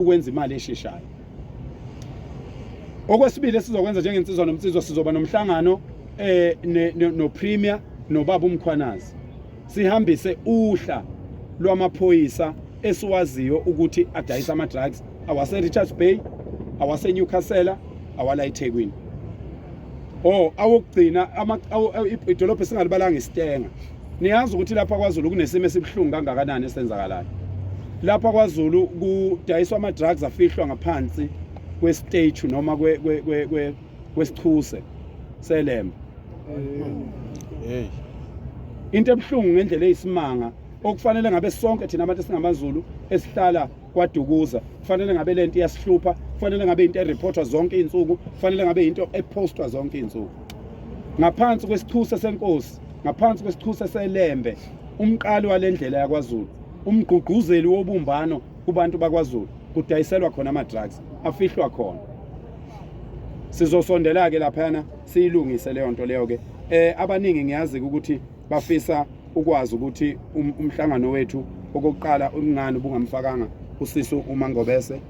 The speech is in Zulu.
ukwenza imali esheshayo. Okwesibili esizokwenza njengensizwa nomnsizwa sizoba nomhlangano no Premier nobaba uMkhwanazi. Sihambise uhla lwamaphoyisa esiwaziyo ukuthi adayisa ama drugs awase Richards Bay, awase Newcastle, awala eThekwini. Awokugcina idolobha singalibalanga isitenga. Niyazi ukuthi lapha kwaZulu kunesimo esibhlungu kangakanani esenzakalayo. Lapha kwaZulu kudayiswa ama drugs afihlwa ngaphansi kwestage noma kwesithuse selembe. Into ebhlungu ngendlela eyisimanga okufanele ngabe sonke thina abantu singamaZulu esihlala kwaDukuza kufanele ngabe lento iyasihlupha, kufanele ngabe into ereportwa zonke izinsuku, kufanele ngabe into epostwa zonke izinsuku. Ngaphansi kwesithuse senkosi, ngaphansi kwesithuse selembe, umqali walendlela yakwaZulu, umgqugquzeli wobumbano kubantu bakwaZulu, kudayiselwa khona ama drugs afihlwa khona. Sizosondela ke laphana siyilungise leyo nto leyo ke. Abaningi ngiyazi ukuthi bafisa ukwazi ukuthi umhlangano wethu okokuqala ungani bungamfakanga uSisu uMangobese